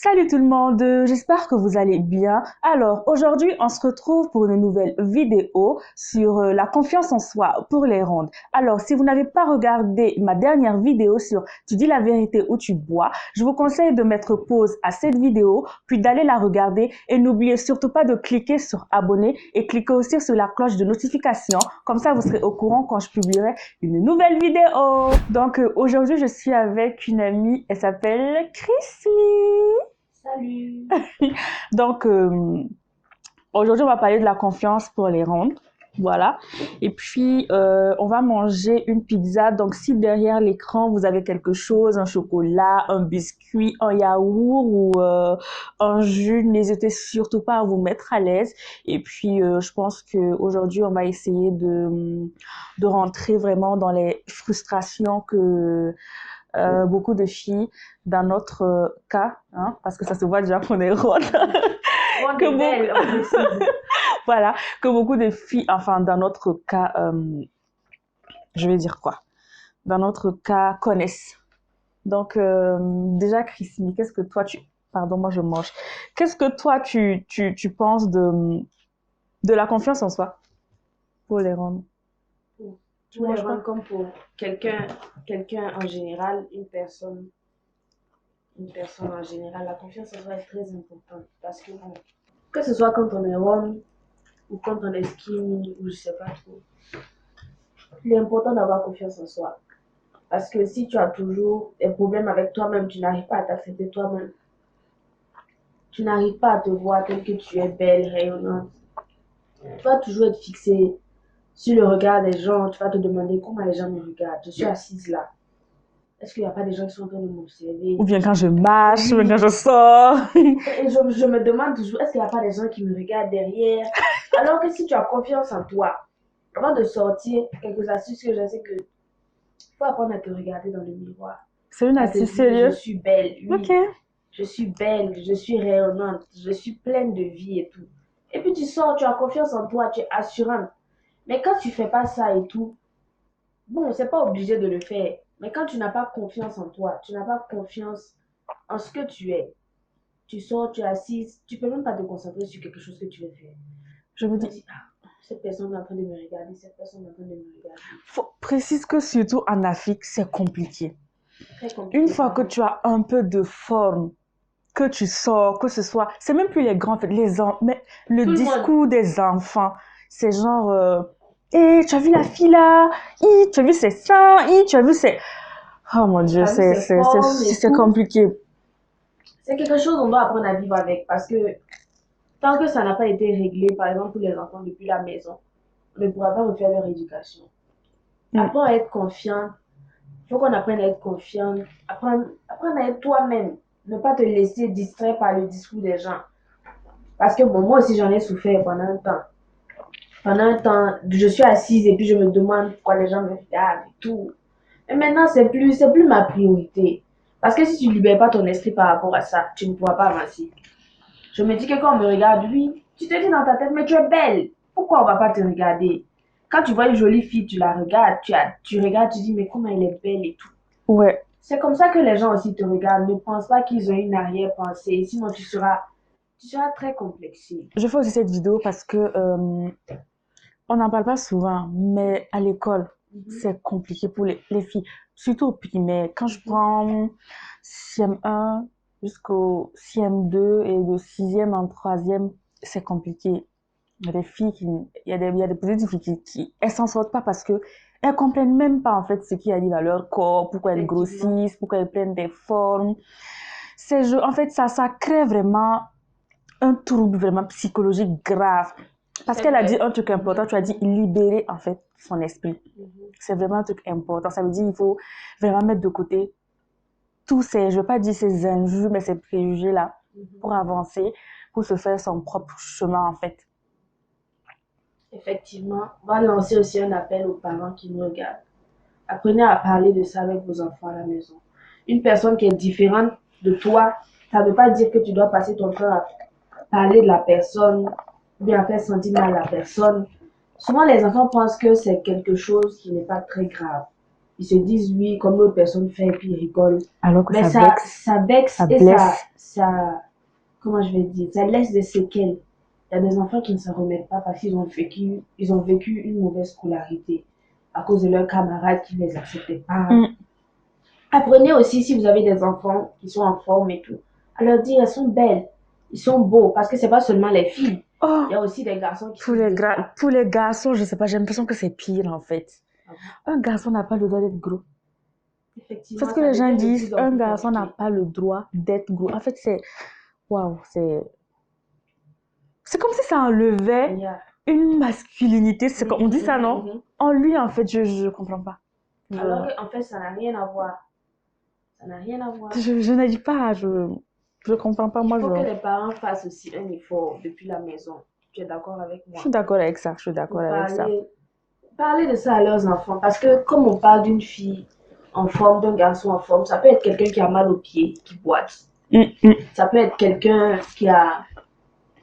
Salut tout le monde, j'espère que vous allez bien. Alors aujourd'hui, on se retrouve pour une nouvelle vidéo sur la confiance en soi pour les rondes. Alors si vous n'avez pas regardé ma dernière vidéo sur tu dis la vérité ou tu bois, je vous conseille de mettre pause à cette vidéo, puis d'aller la regarder et n'oubliez surtout pas de cliquer sur abonner et cliquez aussi sur la cloche de notification. Comme ça, vous serez au courant quand je publierai une nouvelle vidéo. Donc aujourd'hui, je suis avec une amie, elle s'appelle Chrissy. Salut. Donc, aujourd'hui, on va parler de la confiance pour les rondes. Voilà. Et puis, on va manger une pizza. Donc, si derrière l'écran, vous avez quelque chose, un chocolat, un biscuit, un yaourt ou un jus, n'hésitez surtout pas à vous mettre à l'aise. Et puis, je pense qu'aujourd'hui, on va essayer de rentrer vraiment dans les frustrations que beaucoup de filles, dans notre cas, hein, parce que ça se voit déjà qu'on est ronde, Ronde que et belle, on précise. voilà, que beaucoup de filles, enfin dans notre cas, je vais dire quoi, dans notre cas, connaissent. Donc déjà, Christine, qu'est-ce que toi pardon, moi je mange. Qu'est-ce que toi tu penses de la confiance en soi pour les rondes? Tu Pour les manges rendre pas? comme pour quelqu'un en général, une personne en général, la confiance en soi est très importante parce que bon, que ce soit quand on est homme ou quand on est skinny ou je sais pas trop, il est important d'avoir confiance en soi. Parce que si tu as toujours des problèmes avec toi-même, tu n'arrives pas à t'accepter toi-même, tu n'arrives pas à te voir tel que tu es belle, rayonnante, tu vas toujours être fixé sur le regard des gens, tu vas te demander comment les gens me regardent. Je suis assise là. Est-ce qu'il n'y a pas des gens qui sont en train de m'observer? Ou bien quand je marche, ou bien quand Oui. je sors. Et je me demande toujours, est-ce qu'il n'y a pas des gens qui me regardent derrière? Alors que si tu as confiance en toi, avant de sortir, quelques astuces que je sais que faut apprendre à te regarder dans le miroir, C'est une à te astuce dire, je sérieuse. suis belle, Ok. oui, je suis belle, je suis rayonnante, je suis pleine de vie et tout. Et puis tu sors, tu as confiance en toi, tu es assurante. Mais quand tu fais pas ça et tout, bon, c'est pas obligé de le faire. Mais quand tu n'as pas confiance en toi, tu n'as pas confiance en ce que tu es, tu sors, tu es assise, tu peux même pas te concentrer sur quelque chose que tu veux faire. Je me Tu vas dis, dire, ah, cette personne est en train de me regarder, cette personne est en train de me regarder. précise que surtout en Afrique, c'est compliqué. Très Une compliqué, fois que pardon. tu as un peu de forme, que tu sors, que ce soit, c'est même plus les grands, en fait, mais le Tout le monde, discours des enfants, c'est genre, hé, tu as vu la fille là? Hi, tu as vu ses seins? Hi, tu as vu ses... Oh mon Dieu, tu as vu ses formes et c'est tout. compliqué. C'est quelque chose qu'on doit apprendre à vivre avec parce que tant que ça n'a pas été réglé, par exemple pour les enfants depuis la maison, on ne pourra pas refaire leur éducation. Mm. Apprends à être confiant. Il faut qu'on apprenne à être confiant, apprendre à être toi-même, ne pas te laisser distraire par le discours des gens. Parce que bon, moi aussi j'en ai souffert pendant un temps. Pendant un temps, je suis assise et puis je me demande pourquoi les gens me regardent et tout. Et maintenant, c'est plus ma priorité. Parce que si tu ne libères pas ton esprit par rapport à ça, tu ne pourras pas avancer. Je me dis que quand on me regarde, oui, tu te dis dans ta tête, mais tu es belle. Pourquoi on ne va pas te regarder? Quand tu vois une jolie fille, tu la regardes, tu regardes, tu dis, mais comment elle est belle et tout. Ouais. C'est comme ça que les gens aussi te regardent. Ne pense pas qu'ils ont une arrière-pensée. Sinon, tu seras très complexé. Je fais aussi cette vidéo parce que on n'en parle pas souvent, mais à l'école, Mhm, c'est compliqué pour les filles, surtout au primaire. Quand je mhm. prends CM1 jusqu'au CM2 et de sixième en troisième, c'est compliqué. Il y a des filles il y a des petites filles elles s'en sortent pas parce que elles comprennent même pas en fait ce qui arrive à leur corps, pourquoi elles Effectivement. grossissent, pourquoi elles prennent des formes. En fait, ça crée vraiment un trouble vraiment psychologique grave. Parce C'est qu'elle a dit vrai. un truc Mhm, important, tu as dit libérer en fait son esprit. mhm. C'est vraiment un truc important. Ça veut dire qu'il faut vraiment mettre de côté tous ces, je veux pas dire ces injures, mais ces préjugés-là Mhm. pour avancer, pour se faire son propre chemin en fait. Effectivement, on va lancer aussi un appel aux parents qui nous regardent. Apprenez à parler de ça avec vos enfants à la maison. Une personne qui est différente de toi, ça ne veut pas dire que tu dois passer ton temps à parler de la personne ou bien à faire sentir mal la personne. Souvent, les enfants pensent que c'est quelque chose qui n'est pas très grave. Ils se disent oui, comme l'autre personne fait, et puis ils rigolent. Alors que Mais ça vexe, ça vexe ça et blesse. comment je vais dire, ça laisse des séquelles. Il y a des enfants qui ne se remettent pas parce ils ont vécu une mauvaise scolarité à cause de leurs camarades qui ne les acceptaient pas. Mm. Apprenez aussi, si vous avez des enfants qui sont en forme et tout, à leur dire elles sont belles, ils sont beaux, parce que c'est pas seulement les filles. Oh, Il y a aussi des garçons qui pour souffrent les, de ça. pour les garçons, je sais pas, j'ai l'impression que c'est pire en fait. Ah bon? Un garçon n'a pas le droit d'être gros. C'est Effectivement, ce que ça les gens devient de disent, plus en un plus garçon n'a compliqué. pas le droit d'être gros. En fait, c'est, waouh, c'est comme si ça enlevait Yeah. une masculinité. C'est comme, on dit ça, non? Mhm. En lui, en fait, je comprends pas. Alors qu'en fait, ça n'a rien à voir. Ça n'a rien à voir. Je ne dis pas, je comprends pas. Il Moi, faut que les parents fassent aussi un effort depuis la maison. Tu es d'accord avec je suis moi? d'accord avec ça. Je suis d'accord Pour avec ça. parler de ça à leurs enfants. Parce que comme on parle d'une fille en forme, d'un garçon en forme, ça peut être quelqu'un qui a mal aux pieds, qui boite. Ça peut être quelqu'un qui a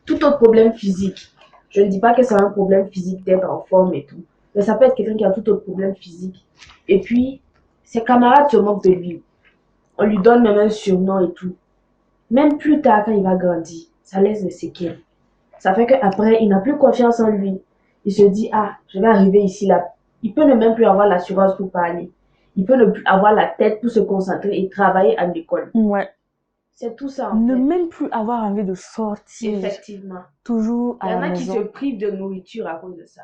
tout autre problème physique. Je ne dis pas que c'est un problème physique d'être en forme et tout. Mais ça peut être quelqu'un qui a tout autre problème physique. Et puis, ses camarades se moquent de lui. On lui donne même un surnom et tout. Même plus tard, quand il va grandir, ça laisse des séquelles. Ça fait qu'après, il n'a plus confiance en lui. Il se dit, ah, je vais arriver ici, là. Il peut ne même plus avoir l'assurance pour parler. Il peut ne plus avoir la tête pour se concentrer et travailler à l'école. Ouais. C'est tout ça, en Ne fait. même plus avoir envie de sortir. Effectivement. Toujours Il y à en la a qui se maison. privent de nourriture à cause de ça.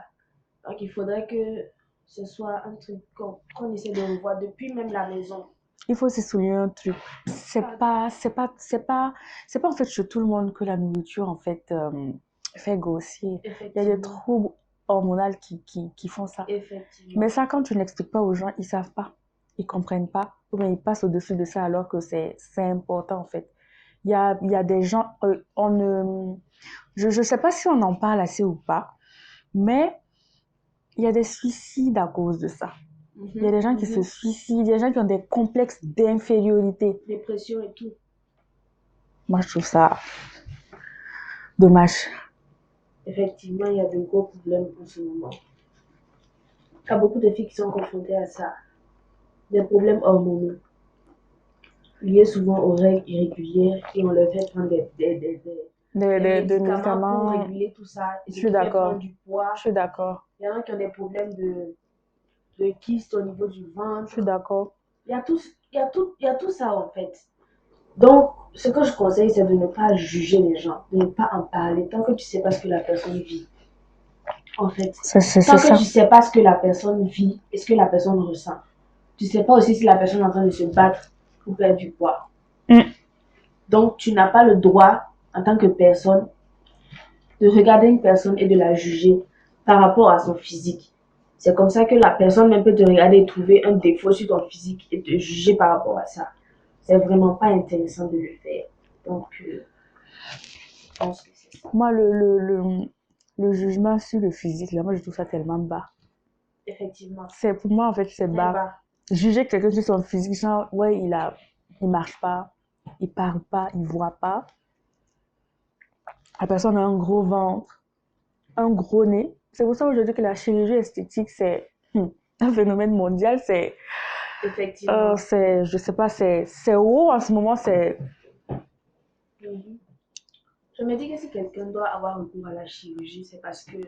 Donc, il faudrait que ce soit un truc qu'on essaie de revoir depuis même la maison. Il faut se souligner un truc. C'est pas en fait chez tout le monde que la nourriture en fait fait grossir. Il y a des Effectivement. troubles hormonaux qui font ça. Effectivement. Mais ça, quand tu n'expliques pas aux gens, ils savent pas, ils comprennent pas, ou bien ils passent au-dessus de ça alors que c'est important en fait. Il y a des gens, je sais pas si on en parle assez ou pas, mais il y a des suicides à cause de ça. Il y a des gens qui se suicident, il y a des gens qui ont des complexes d'infériorité. Dépression et tout. Moi, je trouve ça dommage. Effectivement, il y a de gros problèmes en ce moment. Il y a beaucoup de filles qui sont confrontées à ça. Des problèmes hormonaux liés souvent aux règles irrégulières et on leur fait prendre des médicaments pour réguler tout ça. Et Je ce suis qui fait prendre d'accord. du poids. Je suis d'accord. Il y en a qui ont des problèmes de kyste au niveau du Je ventre. suis d'accord. Il y a tout ça en fait. Donc, ce que je conseille, c'est de ne pas juger les gens, de ne pas en parler tant que tu ne sais pas ce que la personne vit. En fait, C'est tant que ça. tu ne sais pas ce que la personne vit et ce que la personne ressent, tu ne sais pas aussi si la personne est en train de se battre pour perdre du poids. Donc, tu n'as pas le droit, en tant que personne, de regarder une personne et de la juger par rapport à son physique. C'est comme ça que la personne même peut te regarder et trouver un défaut sur ton physique et te juger par rapport à ça. C'est vraiment pas intéressant de le faire. Donc, je pense que c'est ça. Moi, le jugement sur le physique, là, moi, je trouve ça tellement bas. Effectivement. Pour moi, en fait, c'est bas. Juger quelqu'un sur son physique, genre, ouais, il marche pas, il parle pas, il voit pas. La personne a un gros ventre, un gros nez. C'est pour ça aujourd'hui que la chirurgie esthétique, c'est un phénomène mondial. Effectivement. Je sais pas, c'est haut en ce moment, c'est... Je me dis que si quelqu'un doit avoir recours à la chirurgie, c'est parce que,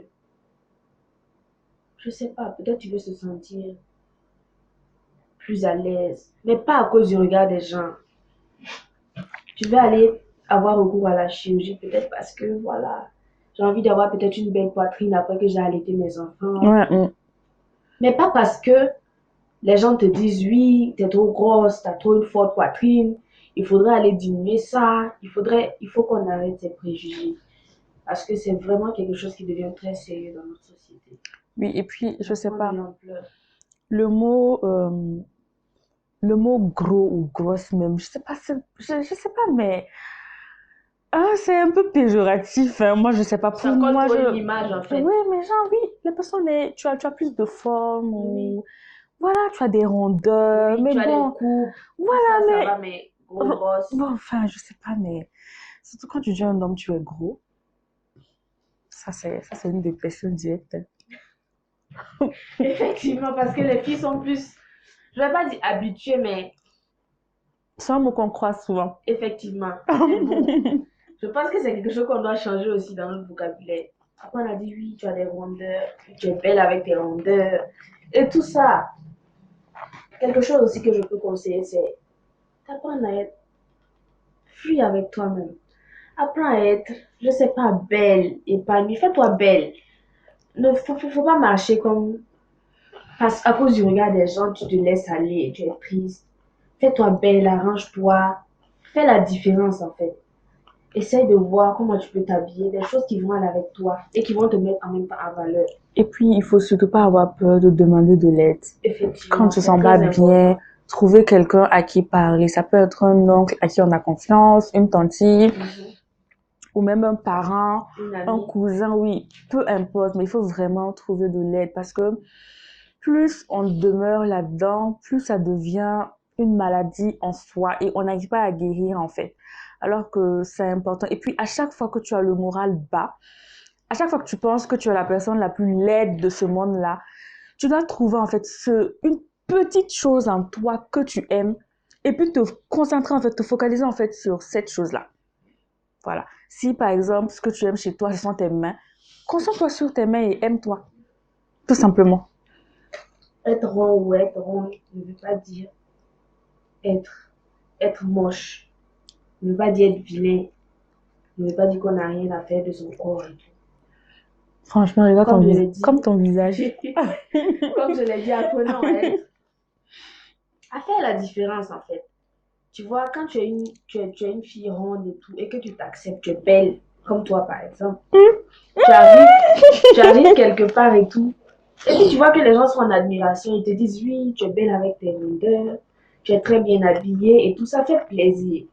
je sais pas, peut-être tu veux se sentir plus à l'aise, mais pas à cause du regard des gens. Tu veux aller avoir recours à la chirurgie peut-être parce que, voilà, j'ai envie d'avoir peut-être une belle poitrine après que j'ai allaité mes enfants. Ouais. Mais pas parce que les gens te disent, oui, t'es trop grosse, t'as trop une forte poitrine, il faudrait aller diminuer ça, il faut qu'on arrête ces préjugés. Parce que c'est vraiment quelque chose qui devient très sérieux dans notre société. Oui, et puis, je sais pas, L'ampleur. le mot gros ou grosse même, je sais pas, je sais pas, mais c'est un peu péjoratif, hein. Moi, je sais pas, pour C'est encore moi, trop une image en fait. Oui, mais genre, oui, la personne est, tu as plus de forme, ou, voilà, tu as des rondeurs, Oui, mais tu as bon, des coupes, voilà, ça mais, va, mais grosse. bon, enfin, je sais pas, mais, surtout quand tu dis à un homme, tu es gros, ça, c'est une dépression directe, hein. Effectivement, parce que les filles sont plus, je vais pas dire habitué, mais C'est un mot qu'on croise souvent. effectivement. Mais bon, je pense que c'est quelque chose qu'on doit changer aussi dans notre vocabulaire. Après, on a dit oui, tu as des rondeurs, tu es belle avec tes rondeurs, et tout ça. Quelque chose aussi que je peux conseiller, c'est d'apprendre à être free avec toi-même. Apprends à être, je sais pas, belle, épanouie. Fais-toi belle. Ne faut pas marcher comme parce à cause du regard des gens, tu te laisses aller, tu es triste. Fais-toi belle, arrange-toi. Fais la différence en fait. Essaye de voir comment tu peux t'habiller, des choses qui vont aller avec toi et qui vont te mettre en même temps en valeur. Et puis, il faut surtout pas avoir peur de demander de l'aide. Quand Effectivement, tu te c'est sens pas très bien, important. trouver quelqu'un à qui parler. Ça peut être un oncle à qui on a confiance, une tante, Mhm. ou même un parent, Une un amie, cousin, oui, peu importe, mais il faut vraiment trouver de l'aide parce que plus on demeure là-dedans, plus ça devient une maladie en soi et on n'arrive pas à guérir en fait. Alors que c'est important. Et puis à chaque fois que tu as le moral bas, à chaque fois que tu penses que tu es la personne la plus laide de ce monde-là, tu dois trouver en fait une petite chose en toi que tu aimes et puis te concentrer en fait, te focaliser en fait sur cette chose-là. Voilà. Si par exemple ce que tu aimes chez toi, ce sont tes mains, concentre-toi sur tes mains et aime-toi. Tout simplement. être rond ou être rond ne veut pas dire être, être moche. Ne veut pas dire être vilain. Ne veut pas dire qu'on n'a rien à faire de son corps et tout. Franchement, regarde ton Comme je visage. l'ai dit, Comme ton visage. comme je l'ai dit, apprenons à faire la différence en fait. Tu vois, quand tu es une fille ronde et tout, et que tu t'acceptes, tu es belle, comme toi par exemple, tu arrives, tu arrives quelque part et tout, et puis tu vois que les gens sont en admiration, ils te disent oui, tu es belle avec tes rondeurs, tu es très bien habillée et tout, ça fait plaisir.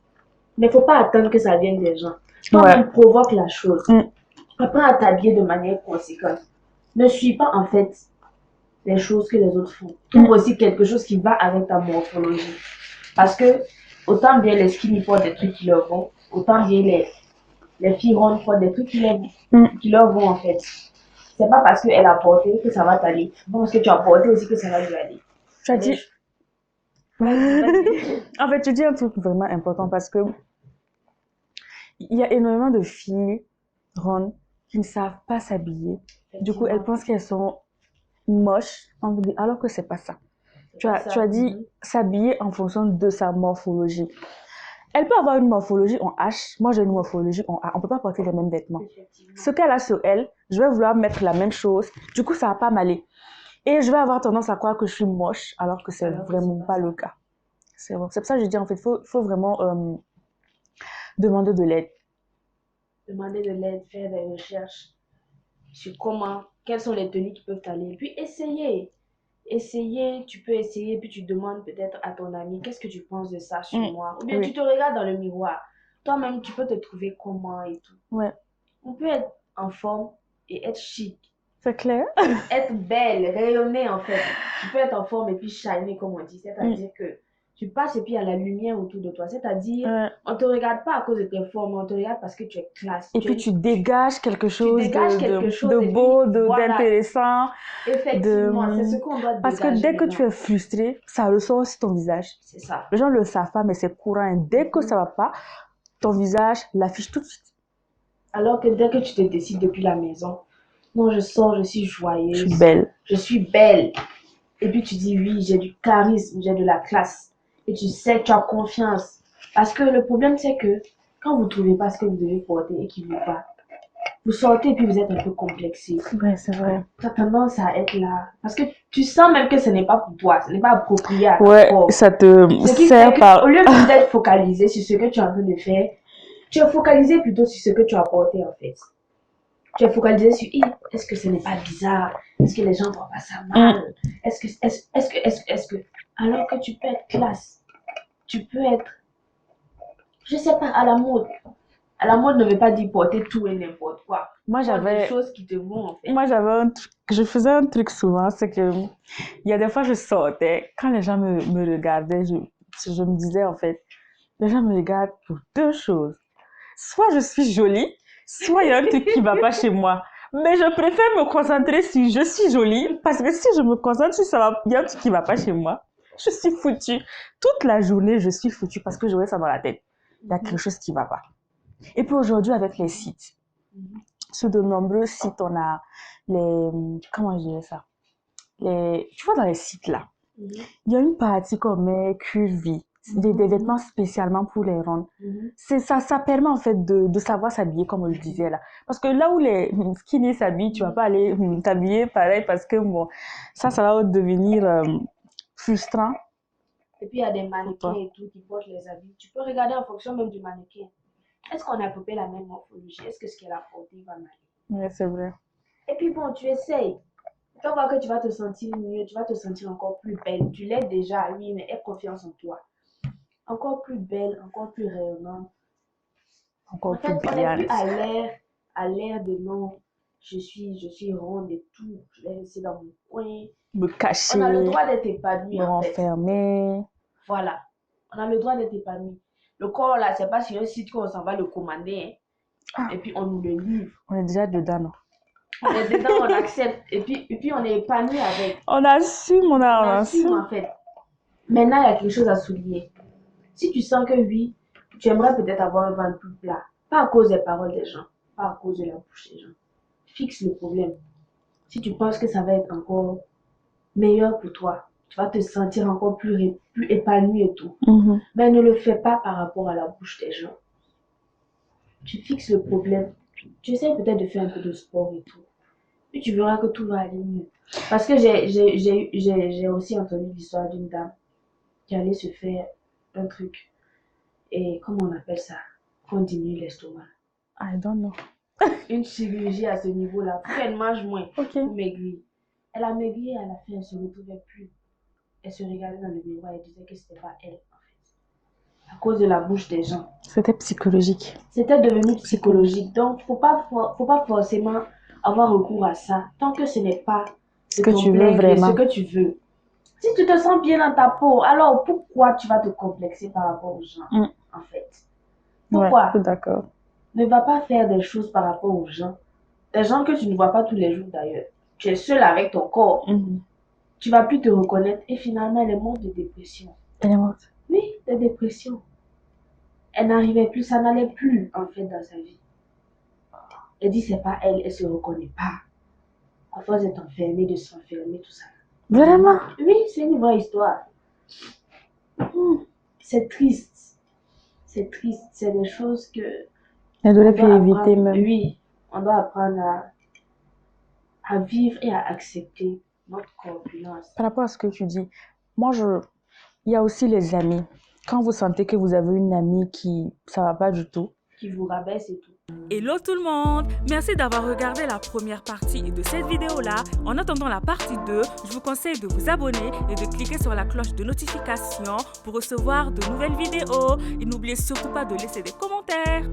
Mais il ne faut pas attendre que ça vienne des gens. Ouais. Toi-même provoque la chose. Mm. Apprends à t'habiller de manière conséquente. Ne suis pas en fait les choses que les autres font. Trouve aussi quelque chose qui va avec ta morphologie. Parce que autant bien les skinny portent des trucs qui leur vont, autant bien les filles rondes portent des trucs qui leur vont en fait. C'est pas parce qu'elle a porté que ça va t'aller. C'est pas parce que tu as porté aussi que ça va lui aller. Tu as dit. Vas-y, vas-y. En fait, tu dis un truc vraiment important parce que il y a énormément de filles rondes qui ne savent pas s'habiller. Du coup, elles pensent qu'elles sont moches, alors que c'est pas ça. Tu as dit s'habiller en fonction de sa morphologie. Elle peut avoir une morphologie en H, moi j'ai une morphologie en A. On peut pas porter les mêmes vêtements. Ce qu'elle a sur elle, je vais vouloir mettre la même chose. Du coup, ça va pas m'aller. Et je vais avoir tendance à croire que je suis moche, alors que c'est vraiment pas le cas. C'est pour ça que je dis en fait, faut vraiment demander de l'aide. Demander de l'aide, faire des recherches sur quelles sont les tenues qui peuvent t'aller. Et puis essayer. Essayer, tu peux essayer, puis tu demandes peut-être à ton ami, qu'est-ce que tu penses de ça sur moi? Ou bien tu te regardes dans le miroir. Toi-même, tu peux te trouver comment et tout. Ouais. On peut être en forme et être chic. C'est clair. Être belle, rayonner en fait. Tu peux être en forme et puis shiner comme on dit. C'est-à-dire que tu passes et puis il y a la lumière autour de toi. C'est-à-dire, on ne te regarde pas à cause de tes formes, on te regarde parce que tu es classe. Et puis tu dégages quelque chose de beau, d'intéressant. Effectivement, c'est ce qu'on doit dégager. Parce que dès que tu es frustré, ça ressort sur ton visage. C'est ça. Les gens ne le savent pas, mais c'est courant. Dès que ça va pas, ton visage l'affiche tout de suite. Alors que dès que tu te décides depuis la maison, non, je sors, je suis joyeuse. Je suis belle. Je suis belle. Et puis tu dis oui, j'ai du charisme, j'ai de la classe. Et tu sais que tu as confiance. Parce que le problème, c'est que quand vous ne trouvez pas ce que vous devez porter et qu'il ne vous va, vous sortez et puis vous êtes un peu complexé. Ouais, c'est vrai. Tu as tendance à être là. Parce que tu sens même que ce n'est pas pour toi, ce n'est pas approprié à ouais, ça te sert par... Au lieu d'être focalisé sur ce que tu es en train de faire, tu es focalisé plutôt sur ce que tu as porté en fait. Tu es focalisé sur est-ce que ce n'est pas bizarre? Est-ce que les gens ne voient pas ça mal? Est-ce que. Alors que tu peux être classe. Tu peux être, je sais pas, à la mode. À la mode ne veut pas dire porter tout et n'importe quoi. Moi, j'avais des choses qui te vont en fait. Moi, j'avais un truc, je faisais un truc souvent, c'est que il y a des fois, je sortais, quand les gens me regardaient, je me disais en fait, les gens me regardent pour deux choses. Soit je suis jolie, soit il y a un truc qui va pas chez moi. Mais je préfère me concentrer sur je suis jolie, parce que si je me concentre sur ça, il y a un truc qui va pas chez moi. Je suis foutue. Toute la journée, je suis foutue parce que j'aurais ça dans la tête. Il y a quelque chose qui ne va pas. Et puis aujourd'hui, avec les sites, sur de nombreux sites, on a les... Comment je dirais ça? Tu vois, dans les sites là, il y a une partie qu'on met QV, des vêtements spécialement pour les rondes. Ça permet en fait de savoir s'habiller comme on le disait là. Parce que là où les skinny s'habillent, tu vas pas aller t'habiller pareil parce que bon, ça va devenir frustrant. Et puis il y a des mannequins et tout qui portent les habits. Tu peux regarder en fonction même du mannequin. Est-ce qu'on a à peu près la même morphologie? Est-ce que ce qu'elle a porté va m'aller? Oui, c'est vrai. Et puis bon, tu essayes. Tu vas voir que tu vas te sentir mieux, tu vas te sentir encore plus belle. Tu l'es déjà, oui, mais aie confiance en toi. Encore plus belle, encore plus rayonnante. Encore En fait, plus on n'est brillante. plus à l'air de non, je suis ronde et tout, je vais rester dans mon coin. Me cacher, On a le droit d'être épanoui me en fait. renfermer. Voilà, on a le droit d'être épanoui. Le corps là, c'est pas sur un site qu'on s'en va le commander, hein. Et puis on nous le livre. On est déjà dedans, non? On est dedans, on accepte, et puis on est épanoui avec. On assume, on assume. En fait. Maintenant, il y a quelque chose à souligner. Si tu sens que oui, tu aimerais peut-être avoir un ventre plus plat, pas à cause des paroles des gens, pas à cause de la bouche des gens. Fixe le problème. Si tu penses que ça va être encore meilleur pour toi, tu vas te sentir encore plus épanoui et tout. Mais ne le fais pas par rapport à la bouche des gens. Tu fixes le problème. Tu essaies peut-être de faire un peu de sport et tout. Puis tu verras que tout va aller mieux. Parce que j'ai aussi entendu l'histoire d'une dame qui allait se faire un truc. Et comment on appelle ça? Qu'on diminue l'estomac. I don't know. Une chirurgie à ce niveau-là. Pour qu'elle mange moins. Ok. Pour maigrir. Elle a maigri, à la fin, elle se retrouvait plus. Elle se regardait dans le miroir et disait que c'était pas elle, en fait. À cause de la bouche des gens. C'était psychologique. C'était devenu psychologique. Donc, faut pas forcément avoir recours à ça. Tant que ce n'est pas ce que tu veux vraiment. Ce que tu veux. Si tu te sens bien dans ta peau, alors pourquoi tu vas te complexer par rapport aux gens, en fait? Pourquoi? Ouais, d'accord. Ne va pas faire des choses par rapport aux gens. Des gens que tu ne vois pas tous les jours d'ailleurs. Tu es seul avec ton corps. Tu vas plus te reconnaître et finalement elle est morte de dépression. Elle est morte? Oui, de dépression. Elle n'arrivait plus, ça n'allait plus en fait dans sa vie. Elle dit c'est pas elle, elle se reconnaît pas. À force d'être enfermée, de s'enfermer, tout ça. Vraiment? Oui, c'est une vraie histoire. C'est triste. C'est triste. C'est des choses que... Elle aurait pu éviter même. Oui, on doit apprendre à vivre et à accepter notre corpulence. Par rapport à ce que tu dis, moi, il y a aussi les amis. Quand vous sentez que vous avez une amie qui, ça va pas du tout. Qui vous rabaisse et tout. Hello tout le monde! Merci d'avoir regardé la première partie de cette vidéo-là. En attendant la partie 2, je vous conseille de vous abonner et de cliquer sur la cloche de notification pour recevoir de nouvelles vidéos. Et n'oubliez surtout pas de laisser des commentaires.